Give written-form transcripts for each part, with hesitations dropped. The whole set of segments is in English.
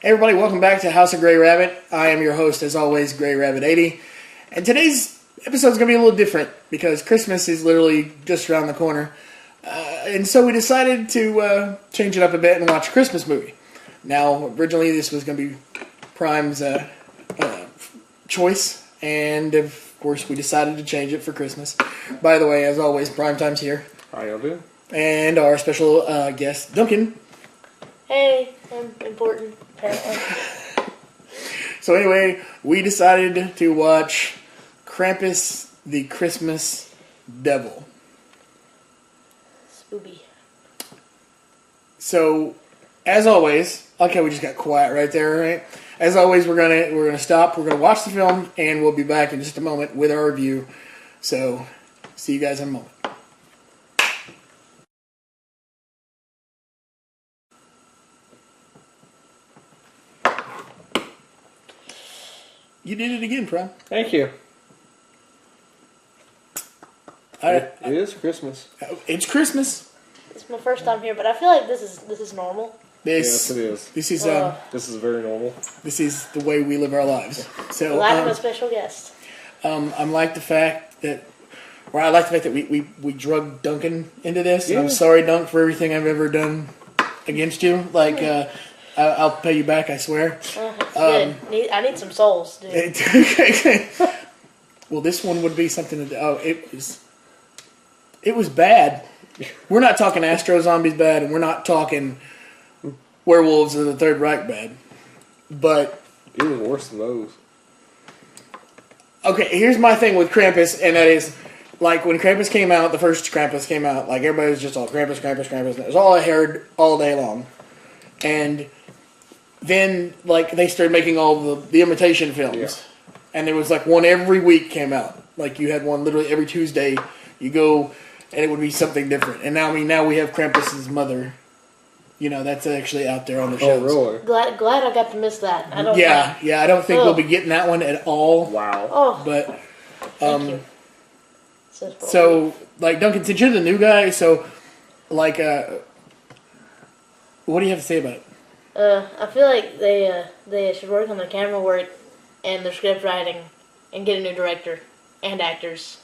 Hey everybody, welcome back to House of Grey Rabbit. I am your host, as always, Grey Rabbit 80. And today's episode is going to be a little different because Christmas is literally just around the corner. And so we decided to change it up a bit and watch a Christmas movie. Now, originally this was going to be Prime's choice, and of course we decided to change it for Christmas. By the way, as always, Prime Time's here. How y'all doing? And our special guest, Duncan. Hey, I'm important, apparently. So anyway, we decided to watch Krampus, the Christmas Devil. Spooky. So, as always, okay, we just got quiet right there, right? As always, we're gonna stop. We're gonna watch the film, and we'll be back in just a moment with our review. So, see you guys in a moment. You did it again, Prime. Thank you. It is Christmas. It's Christmas. It's my first time here, but I feel like this is normal. Yes, it is. This is This is very normal. This is the way we live our lives. So Well, I'm a special guest. I like the fact that we drug Duncan into this. Yeah. I'm sorry, Dunk, for everything I've ever done against you. Like, I'll pay you back, I swear. Good. I need some souls, dude. Well, this one would be something it was bad. We're not talking Astro Zombies bad, and we're not talking Werewolves of the Third Reich bad. But Even worse than those. okay, here's my thing with Krampus, and that is, like, when Krampus came out, the first Krampus came out, like, everybody was just all Krampus, Krampus, Krampus. And it was all I heard all day long. And then, like, they started making all the imitation films. Yeah. And there was, like, one every week came out. Like, you had one literally every Tuesday. You go, and it would be something different. And now we have Krampus's mother. You know, that's actually out there on the shows. Oh, really? Glad I got to miss that. I don't. Yeah, I don't think we'll be getting that one at all. Wow. Oh, But, thank you. so, like, Duncan, since you're the new guy, so, like, what do you have to say about it? I feel like they should work on their camera work and their script writing and get a new director and actors.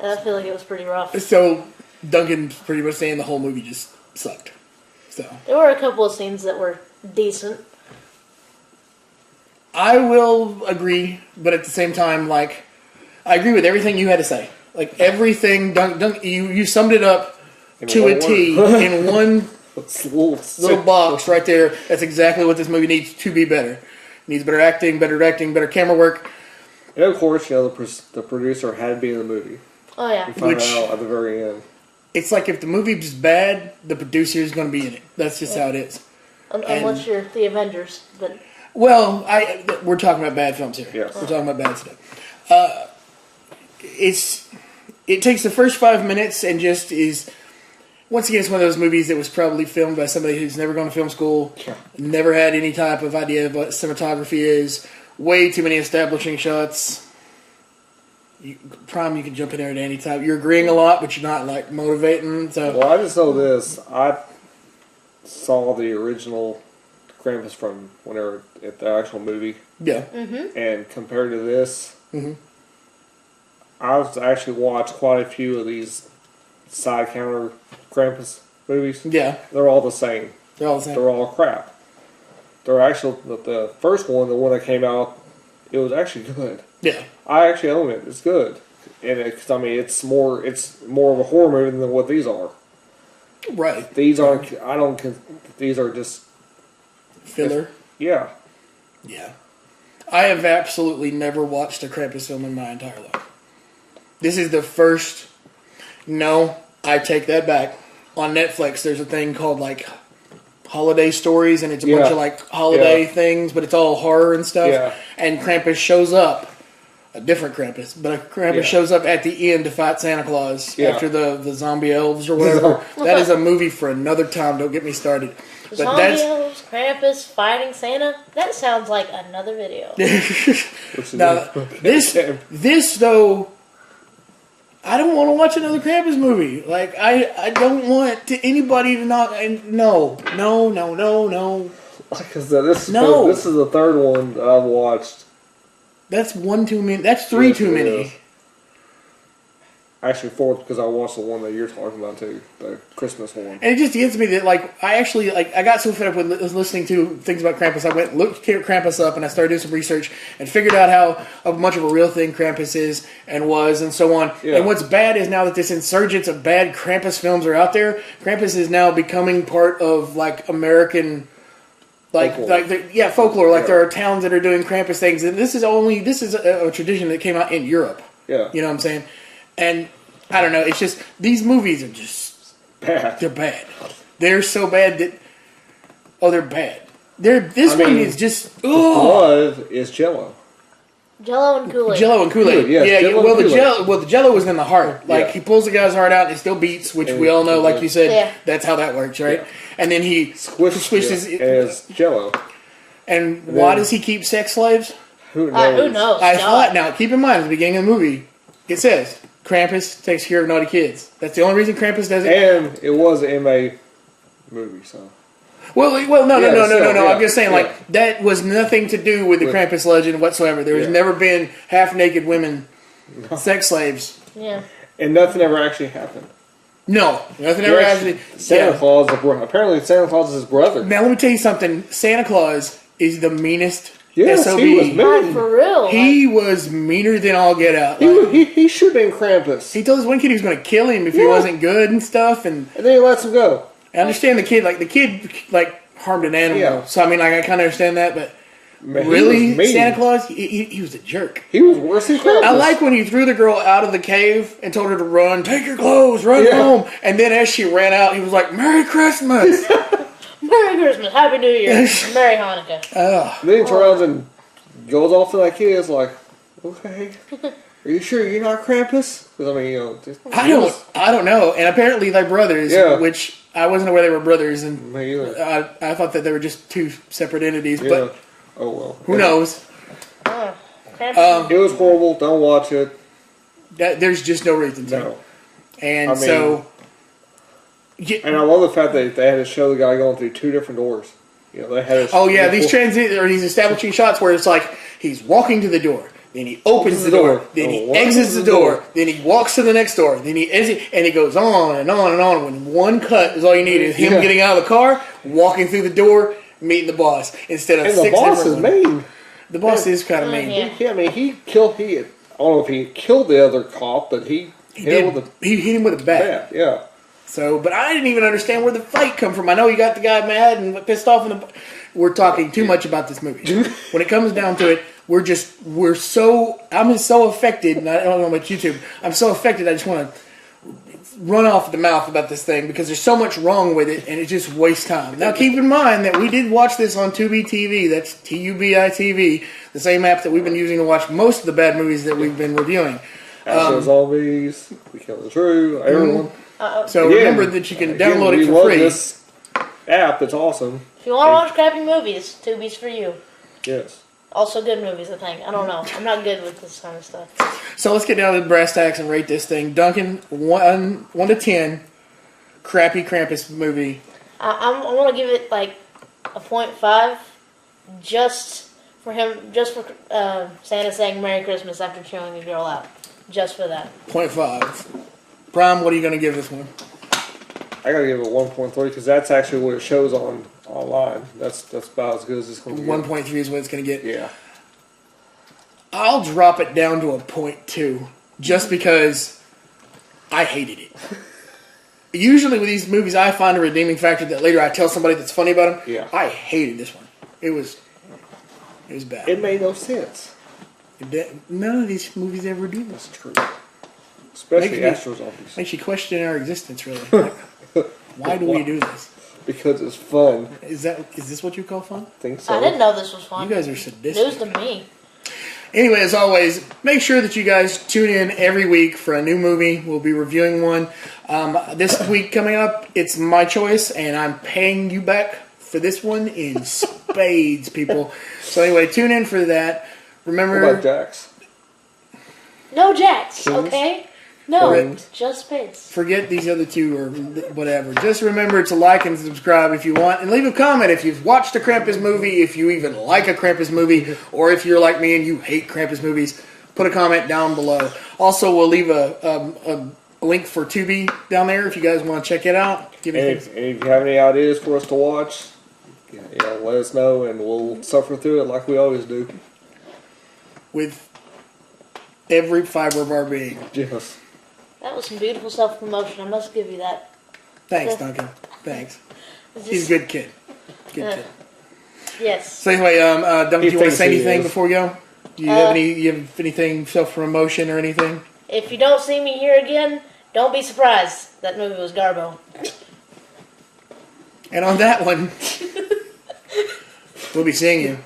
I feel like it was pretty rough. So, Duncan's pretty much saying the whole movie just sucked. So, There were a couple of scenes that were decent. I will agree, but at the same time, like, I agree with everything you had to say. Like, everything, you summed it up to a T in one little box right there. That's exactly what this movie needs to be better. It needs better acting, better camera work. And of course, you know, the producer had to be in the movie. Oh yeah. We found out at the very end. It's like if the movie's bad, the producer is going to be in it. That's just how it is. Unless you're the Avengers, but Well, we're talking about bad films here. Yes. We're talking about bad stuff. It takes the first 5 minutes and just is, once again, it's one of those movies that was probably filmed by somebody who's never gone to film school, never had any type of idea of what cinematography is, way too many establishing shots. Prime, you can jump in there at any time. You're agreeing a lot, but you're not, like, motivating. So. Well, I just know this. I saw the original Krampus from whenever at the actual movie. Yeah. And compared to this, I've actually watched quite a few of these side counter Krampus movies. Yeah. They're all the same. They're all the same. They're all crap. They're actually, the first one, the one that came out, it was actually good. Yeah. I actually own it. It's good. And it's more of a horror movie than what these are. Right. These aren't, these are just Filler. yeah. Yeah. I have absolutely never watched a Krampus film in my entire life. This is the first. No, I take that back. On Netflix, there's a thing called, like, Holiday Stories, and it's a bunch of, like, holiday things, but it's all horror and stuff. Yeah. And Krampus shows up. A different Krampus, but a Krampus shows up at the end to fight Santa Claus after the zombie elves or whatever. That is a movie for another time. Don't get me started. But zombie elves, Krampus fighting Santa. That sounds like another video. Now, this though, I don't want to watch another Krampus movie. Like, I don't want anybody to not. No. Like I said, this No. this is the third one that I've watched. That's one too many. That's three Yes, too it many. is. Actually, fourth because I watched the one that you're talking about too, the Christmas one. And it just gets me that, like, I actually, like, I got so fed up with listening to things about Krampus. I went and looked Krampus up, and I started doing some research and figured out how much of a real thing Krampus is and was, and so on. Yeah. And what's bad is now that this insurgence of bad Krampus films are out there, Krampus is now becoming part of, like, American, like, Folklore. folklore. Like, Yeah. there are towns that are doing Krampus things, and this is a tradition that came out in Europe. Yeah, You know what I'm saying? And I don't know. It's just these movies are just bad. they're bad. They're so bad that they're bad. This one is just Blood is Jello. Jello and Kool-Aid. Jello and Kool-Aid. Yes, Yeah, Jello well and the Kool-Aid. Jello was in the heart. Like Yeah. he pulls the guy's heart out and it still beats, which And we all know, like yeah. you said, Yeah. that's how that works, right? Yeah. And then he swishes. as Jello. And why does he keep sex slaves? Who knows? Who knows? I God. thought. Now keep in mind, at the beginning of the movie, it says Krampus takes care of naughty kids. That's the only reason Krampus does it. And it was an MA movie, so. Well, no. Yeah. I'm just saying, like, that was nothing to do with the Krampus legend whatsoever. There has never been half-naked women, sex slaves. Yeah. And nothing ever actually happened. No, nothing ever actually. Santa Claus, apparently Santa Claus is his brother. Now, let me tell you something. Santa Claus is the meanest Yes, SOB. he was mean. God, for real. He was meaner than all get out. Like, He should have been Krampus. he told this one kid he was going to kill him if he Yeah. wasn't good and stuff. And And then he lets him go. I understand the kid harmed an animal. Yeah. So I mean, like, I kind of understand that, but Man, he really, was mean. Santa Claus, he was a jerk. He was worse than Krampus. I like when he threw the girl out of the cave and told her to run, take your clothes, run home. And then as she ran out, he was like, Merry Christmas. Merry Christmas, Happy New Year, Merry Hanukkah. And then he turns and goes off to that kid. It's like, okay, are you sure you're not Krampus? Because I mean, I don't know. And apparently they're brothers, Yeah. which I wasn't aware they were brothers. And me either. I thought that they were just two separate entities. Yeah. But Oh well. who knows? Krampus. It was horrible. Don't watch it. There's just no reason to. No. And I mean- so... And I love the fact that they had to show the guy going through two different doors. You know, they had. Oh yeah, these establishing shots where it's like he's walking to the door, then he opens the door, then he exits the door, then he walks to the next door, then he exits, and it goes on and on and on. When one cut is all you need is him getting out of the car, walking through the door, meeting the boss instead of And six the boss is different ones. mean. The boss is kind of Oh, mean. yeah. I mean, he killed. I don't know if he killed the other cop, but he hit him with a He hit him with a bat. bat. Yeah. So, but I didn't even understand where the fight come from. I know you got the guy mad and pissed off. We're talking too much about this movie. When it comes down to it, I'm so affected, and I don't know about YouTube. I'm so affected, I just want to run off the mouth about this thing because there's so much wrong with it, and it just wastes time. Now, keep in mind that we did watch this on Tubi TV. That's Tubi TV, the same app that we've been using to watch most of the bad movies that we've been reviewing. After Zombies, We Kill the True, everyone. So remember that you can download it for free. This app that's awesome. If you want to watch crappy movies, Tubi's for you. Yes. Also good movies, I think. I don't know. I'm not good with this kind of stuff. So let's get down to the brass tacks and rate this thing. Duncan, 1 to 10, crappy Krampus movie. I want to give it like a 0.5 just for Santa saying Merry Christmas after chewing a girl out. Just for that. 0.5. Prime, what are you going to give this one? I gotta give it 1.3 because that's actually what it shows online. That's about as good as it's going to get. 1.3 is what it's going to get. Yeah. I'll drop it down to a 0.2 just because I hated it. Usually with these movies, I find a redeeming factor that later I tell somebody that's funny about them. Yeah. I hated this one. It was bad. It made no sense. None of these movies ever do this. That's true. Especially Makes me- Astro Zombies. Makes you question our existence, really. Like, why do we do this? Because it's fun. Is this what you call fun? I think so. I didn't know this was fun. You guys are sadistic. News to me. Anyway, as always, make sure that you guys tune in every week for a new movie. We'll be reviewing one. This week coming up, it's my choice, and I'm paying you back for this one in spades, people. So anyway, tune in for that. Remember, What about Jax? No Jax, Kings? okay? No, Friends. just Spades. Forget these other two or whatever. Just remember to like and subscribe if you want, and leave a comment if you've watched a Krampus movie, if you even like a Krampus movie, or if you're like me and you hate Krampus movies. Put a comment down below. Also, we'll leave a link for Tubi down there if you guys want to check it out. And if you have any ideas for us to watch, let us know, and we'll suffer through it like we always do. With every fiber of our being. Yes. That was some beautiful self-promotion. I must give you that. Thanks, Duncan. Thanks. It's He's a good kid. Good kid. Yes. So anyway, Duncan, do you want to say anything is. before we go? Do you have anything self-promotion or anything? If you don't see me here again, don't be surprised. That movie was Garbo. And on that one, we'll be seeing you.